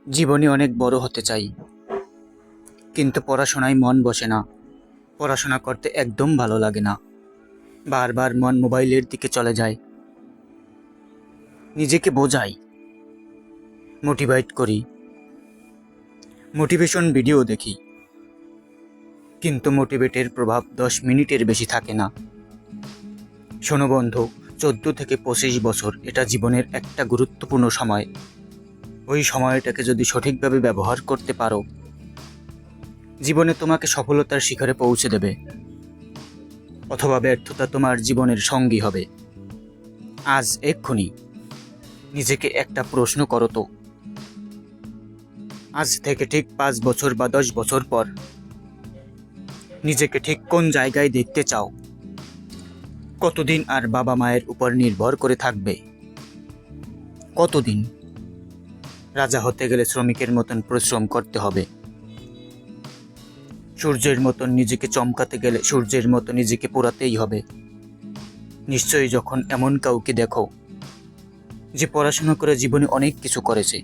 জীবনে অনেক বড় হতে চাই, কিন্তু পড়াশোনায় মন বসে না। পড়াশোনা করতে একদম ভালো লাগে না। বারবার মন মোবাইলের দিকে চলে যায়। নিজেকে বোঝাই, মোটিভেট করি, মোটিভেশন ভিডিও দেখি, কিন্তু মোটিভেটের প্রভাব 10 মিনিটের বেশি থাকে না। শোনো বন্ধু, 14 থেকে 25 বছর এটা জীবনের একটা গুরুত্বপূর্ণ সময়। ওই সময়টাকে যদি সঠিকভাবে ব্যবহার করতে পারো, জীবনে তোমাকে সফলতার শিখরে পৌঁছে দেবে, অথবা ব্যর্থতা তোমার জীবনের সঙ্গী হবে। আজ এক্ষুনি নিজেকে একটা প্রশ্ন করো তো, আজ থেকে ঠিক 5 বছর বা 10 বছর পর নিজেকে ঠিক কোন জায়গায় দেখতে চাও? কতদিন আর বাবা মায়ের উপর নির্ভর করে থাকবে? কতদিন? রাজা হতে গেলে শ্রমিকের মতন পরিশ্রম করতে হবে। সূর্যের মতন নিজেকে চমকাতে গেলে সূর্যের মতো নিজেকে পোড়াতেই হবে। নিশ্চয়ই যখন এমন কাউকে দেখো যে পড়াশোনা করে জীবনে অনেক কিছু করেছে,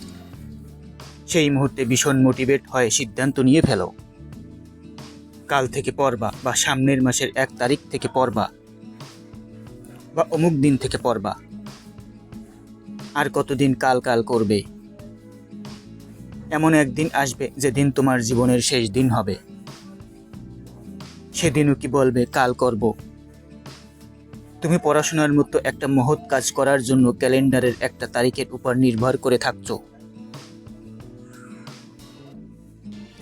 সেই মুহূর্তে ভীষণ মোটিভেট হয়ে সিদ্ধান্ত নিয়ে ফেলো, কাল থেকে পড়বা, বা সামনের মাসের 1 তারিখ থেকে পড়বা, বা অমুক দিন থেকে পড়বা। আর কতদিন কাল কাল করবে? এমন একদিন আসবে যেদিন তোমার জীবনের শেষ দিন হবে। সেদিনও কি বলবে কাল করব? তুমি পড়াশোনার মতো একটা মহৎ কাজ করার জন্য ক্যালেন্ডারের একটা তারিখের উপর নির্ভর করে থাকছো।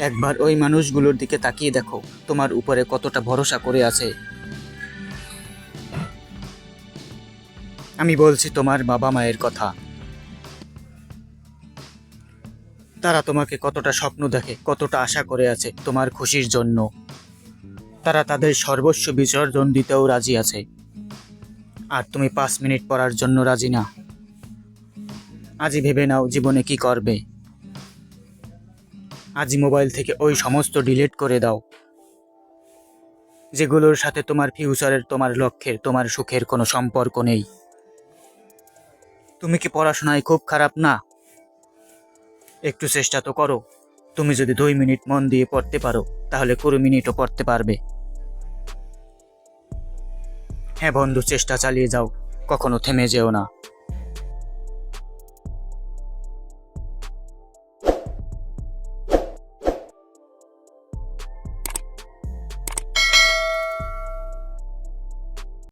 একবার ওই মানুষগুলোর দিকে তাকিয়ে দেখো, তোমার উপরে কতটা ভরসা করে আছে। আমি বলছি তোমার বাবা মায়ের কথা। তারা তোমাকে কতটা স্বপ্ন দেখে, কতটা আশা করে আছে তোমার খুশির জন্য। তারা তাদের সর্বস্ব বিসর্জন দিতেও রাজি আছে, আর তুমি 5 মিনিট পড়ার জন্য রাজি না। আজই ভেবে নাও জীবনে কি করবে। আজই মোবাইল থেকে ওই সমস্ত ডিলিট করে দাও যেগুলোর সাথে তোমার ফিউচারের, তোমার লক্ষ্যের, তোমার সুখের কোনো সম্পর্ক নেই। তুমি কি পড়াশোনায় খুব খারাপ না? একটু চেষ্টা তো করো। তুমি যদি 2 মিনিট মন দিয়ে পড়তে পারো, তাহলে 20 মিনিটও পড়তে পারবে। হ্যাঁ বন্ধু, চেষ্টা চালিয়ে যাও, কখনো থেমে যেও না।